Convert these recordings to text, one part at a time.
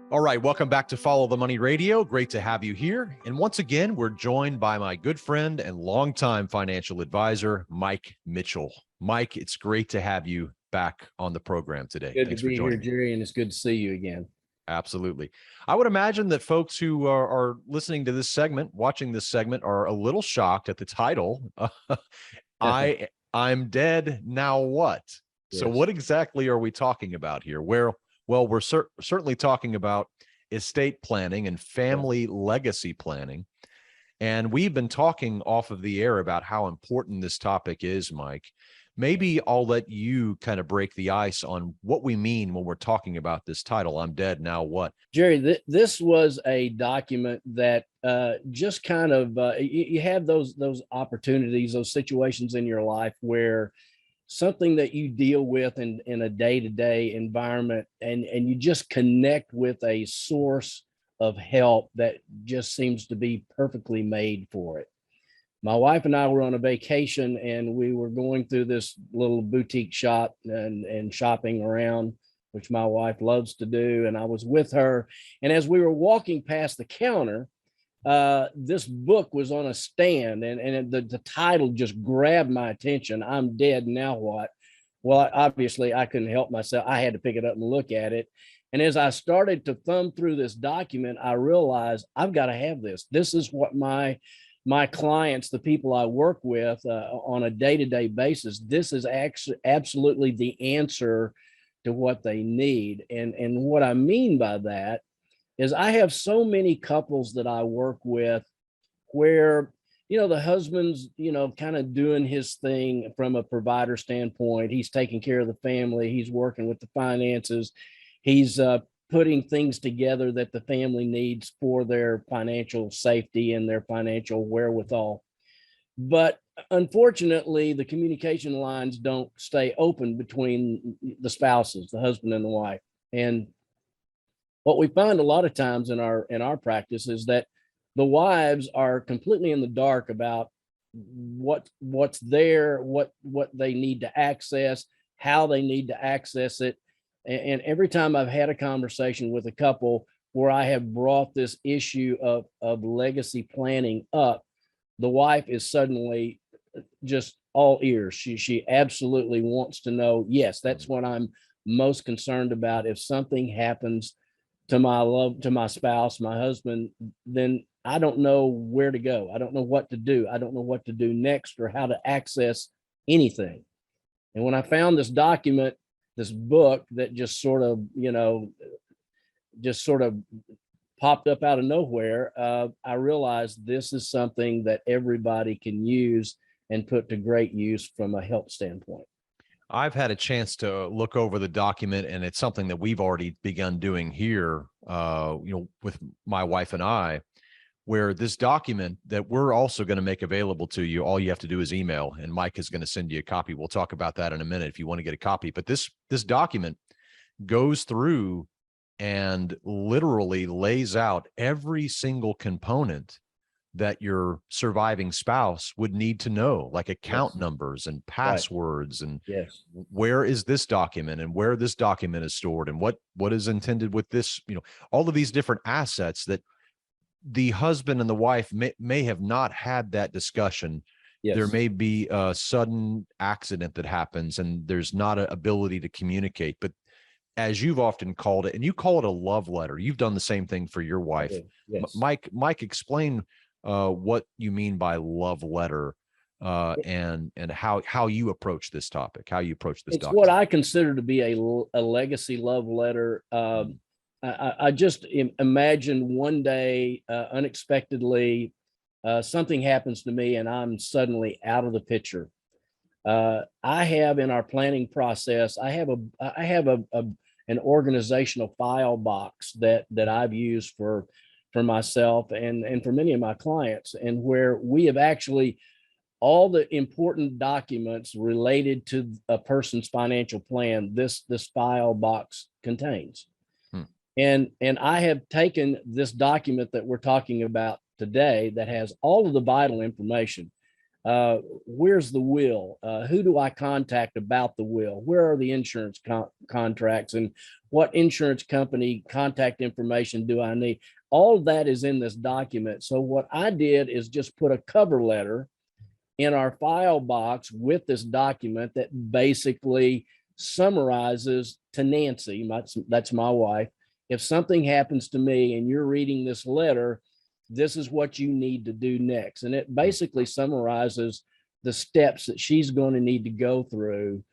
All right, welcome back to Follow the Money Radio. Great to have you here. And once again, we're joined by my good friend and longtime financial advisor, Mike Mitchell. Mike, it's great to have you back on the program today. Good Thanks to for be here, joining me. Jerry, and it's good to see you again. Absolutely. I would imagine that folks who are listening to this segment, watching this segment, are a little shocked at the title. I'm dead. Now what? So Yes. what exactly are we talking about here? We're certainly talking about estate planning and family legacy planning. And we've been talking off of the air about how important this topic is, Mike. Maybe I'll let you kind of break the ice on what we mean when we're talking about this title, I'm Dead, Now What? Jerry, this was a document that just kind of you have those opportunities, those situations in your life where something that you deal with in a day-to-day environment, and you just connect with a source of help that just seems to be perfectly made for it. My wife and I were on a vacation, and we were going through this little boutique shop and shopping around, which my wife loves to do. And I was with her. And as we were walking past the counter, this book was on a stand, and the title just grabbed my attention. I'm Dead, Now What? Well, obviously, I couldn't help myself. I had to pick it up and look at it. And as I started to thumb through this document, I realized I've got to have this. This is what my clients, the people I work with on a day-to-day basis, this is actually absolutely the answer to what they need. And what I mean by that is I have so many couples that I work with where, the husband's, kind of doing his thing from a provider standpoint. He's taking care of the family. He's working with the finances. He's putting things together that the family needs for their financial safety and their financial wherewithal. But unfortunately, the communication lines don't stay open between the spouses, the husband and the wife. And what we find a lot of times in our practice is that the wives are completely in the dark about what's there, what they need to access, how they need to access it. And every time I've had a conversation with a couple where I have brought this issue of legacy planning up, the wife is suddenly just all ears. She absolutely wants to know, yes, that's what I'm most concerned about. If something happens to my spouse, my husband, then I don't know where to go. I don't know what to do. I don't know what to do next or how to access anything. And when I found this document, this book that just sort of, popped up out of nowhere, I realized this is something that everybody can use and put to great use from a help standpoint. I've had a chance to look over the document, and it's something that we've already begun doing here, with my wife and I, where this document that we're also going to make available to you, all you have to do is email, and Mike is going to send you a copy. We'll talk about that in a minute if you want to get a copy. But this document goes through and literally lays out every single component that your surviving spouse would need to know, like account numbers and passwords, and where is this document and where this document is stored and what is intended with this, all of these different assets that the husband and the wife may have not had that discussion. There may be a sudden accident that happens and there's not an ability to communicate. But as you've often called it, and you call it a love letter, you've done the same thing for your wife. Mike, explain what you mean by love letter, and how you approach this topic, how you approach this document. What I consider to be a legacy love letter. I just imagine one day, unexpectedly, something happens to me and I'm suddenly out of the picture. I have in our planning process, I have an organizational file box that I've used for myself and for many of my clients, and where we have actually all the important documents related to a person's financial plan, this file box contains. And I have taken this document that we're talking about today that has all of the vital information. Where's the will? Who do I contact about the will? Where are the insurance contracts, and what insurance company contact information do I need? All of that is in this document. So what I did is just put a cover letter in our file box with this document that basically summarizes to Nancy, that's my wife, if something happens to me and you're reading this letter, this is what you need to do next. And it basically summarizes the steps that she's going to need to go through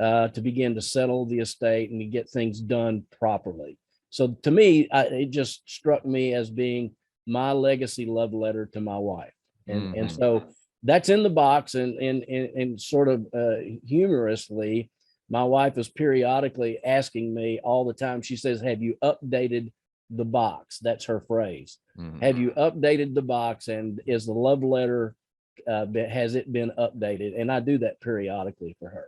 to begin to settle the estate and to get things done properly. So to me, it just struck me as being my legacy love letter to my wife. And so that's in the box, and sort of humorously, my wife is periodically asking me all the time. She says, "Have you updated the box?" That's her phrase. Have you updated the box? And is the love letter, has it been updated? And I do that periodically for her.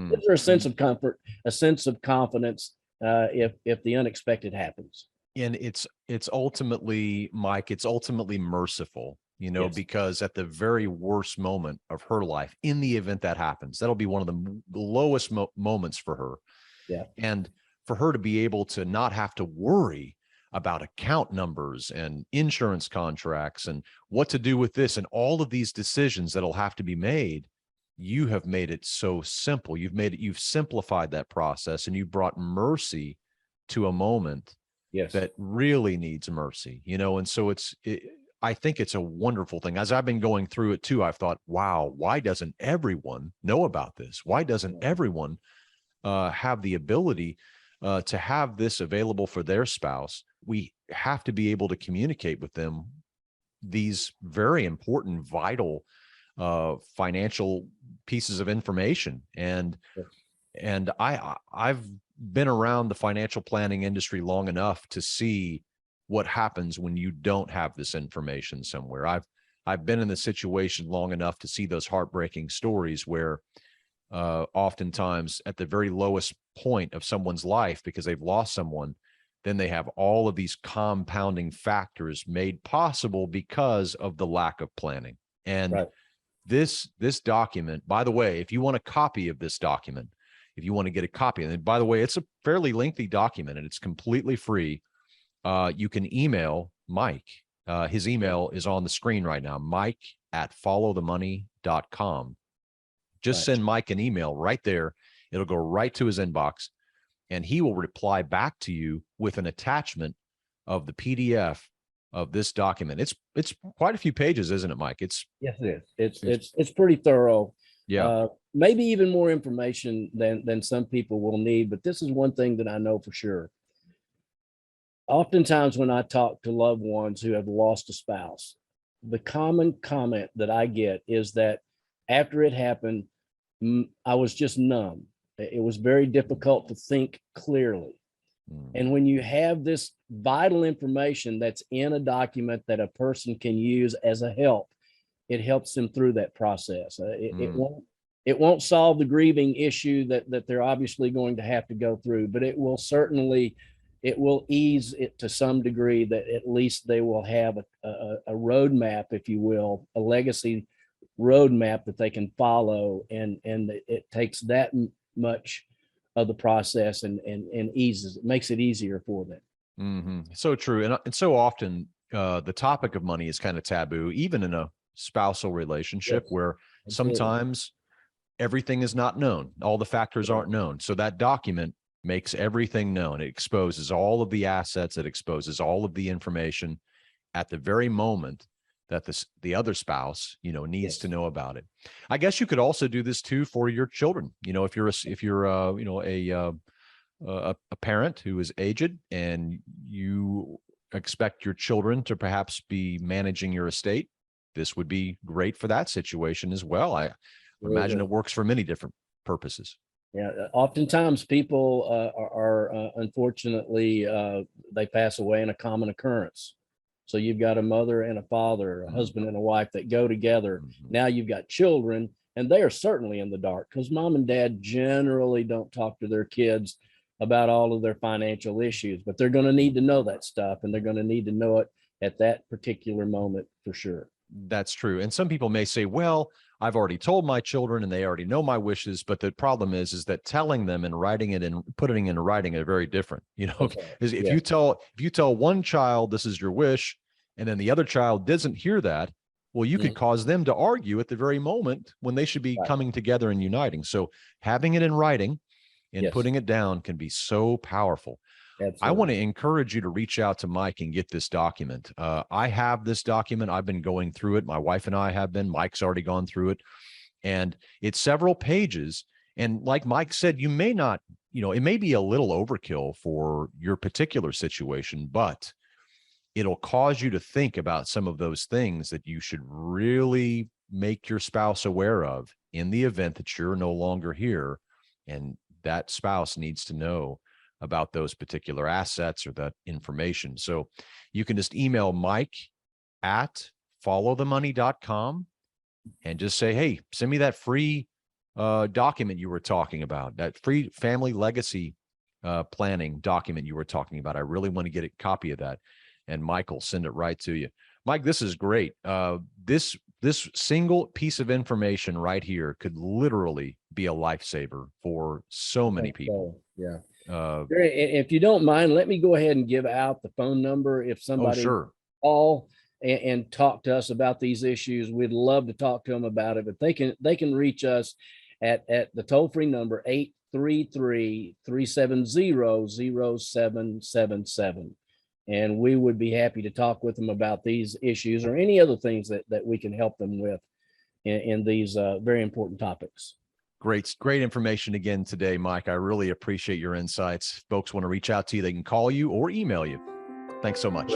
Gives her a sense of comfort, a sense of confidence, if the unexpected happens. And it's ultimately, Mike, it's ultimately merciful, Yes. because at the very worst moment of her life, in the event that happens, that'll be one of the lowest moments for her. Yeah. And for her to be able to not have to worry about account numbers and insurance contracts and what to do with this and all of these decisions that'll have to be made, you have made it so simple. You've simplified that process, and you brought mercy to a moment Yes. that really needs mercy, and so I think it's a wonderful thing. As I've been going through it too, I've thought, wow, why doesn't everyone know about this? Why doesn't everyone have the ability to have this available for their spouse? We have to be able to communicate with them these very important, vital financial pieces of information. And I've been around the financial planning industry long enough to see what happens when you don't have this information somewhere. I've been in the situation long enough to see those heartbreaking stories where oftentimes at the very lowest point of someone's life, because they've lost someone, then they have all of these compounding factors made possible because of the lack of planning. And Right. this document, by the way, if you want a copy of this document, if you want to get a copy, and by the way, it's a fairly lengthy document and it's completely free. You can email Mike. His email is on the screen right now, mike@followthemoney.com. Just Right. send Mike an email right there. It'll go right to his inbox, and he will reply back to you with an attachment of the PDF of this document. It's quite a few pages, isn't it, Mike? Yes, it is. It's pretty thorough. Yeah. Maybe even more information than some people will need, but this is one thing that I know for sure. Oftentimes when I talk to loved ones who have lost a spouse, the common comment that I get is that after it happened, I was just numb. It was very difficult to think clearly. And when you have this vital information that's in a document that a person can use as a help, it helps them through that process. It won't solve the grieving issue that they're obviously going to have to go through, but it will certainly, it will ease it to some degree, that at least they will have a roadmap, if you will, a legacy roadmap that they can follow, and it takes that much of the process and eases it, makes it easier for them. So true. And so often the topic of money is kind of taboo, even in a spousal relationship, Yes, where absolutely. sometimes everything is not known. All the factors aren't known. So that document makes everything known. It exposes all of the assets. It exposes all of the information at the very moment that the other spouse, needs to Yes. know about it. I guess you could also do this too for your children. If you're a parent who is aged and you expect your children to perhaps be managing your estate, this would be great for that situation as well. I imagine Absolutely. it works for many different purposes. Yeah, oftentimes people are unfortunately, they pass away in a common occurrence. So you've got a mother and a father, a husband and a wife that go together. Now you've got children, and they are certainly in the dark because mom and dad generally don't talk to their kids about all of their financial issues, but they're going to need to know that stuff, and they're going to need to know it at that particular moment for sure. That's true. And some people may say, well, I've already told my children and they already know my wishes. But the problem is that telling them and writing it and putting it in writing are very different. You know, That's right. if Yes. you tell one child this is your wish, and then the other child doesn't hear that, well, you could Mhm. cause them to argue at the very moment when they should be Right. coming together and uniting. So having it in writing and Yes. putting it down can be so powerful. I want to Absolutely. encourage you to reach out to Mike and get this document. I have this document. I've been going through it. My wife and I have been. Mike's already gone through it, and it's several pages. And like Mike said, you may not, it may be a little overkill for your particular situation, but it'll cause you to think about some of those things that you should really make your spouse aware of in the event that you're no longer here. And that spouse needs to know about those particular assets or that information. So you can just email Mike at followthemoney.com and just say, hey, send me that free document you were talking about, that free family legacy planning document you were talking about. I really want to get a copy of that. And Mike will send it right to you. Mike, this is great. This single piece of information right here could literally be a lifesaver for so I many think people. so. Yeah. Uh, If you don't mind, let me go ahead and give out the phone number. If oh, somebody sure. call and talk to us about these issues, we'd love to talk to them about it. But they can reach us at the toll free number 833-370-0777. And we would be happy to talk with them about these issues or any other things that we can help them with in these very important topics. Great information again today, Mike. I really appreciate your insights. Folks want to reach out to you, they can call you or email you. Thanks so much.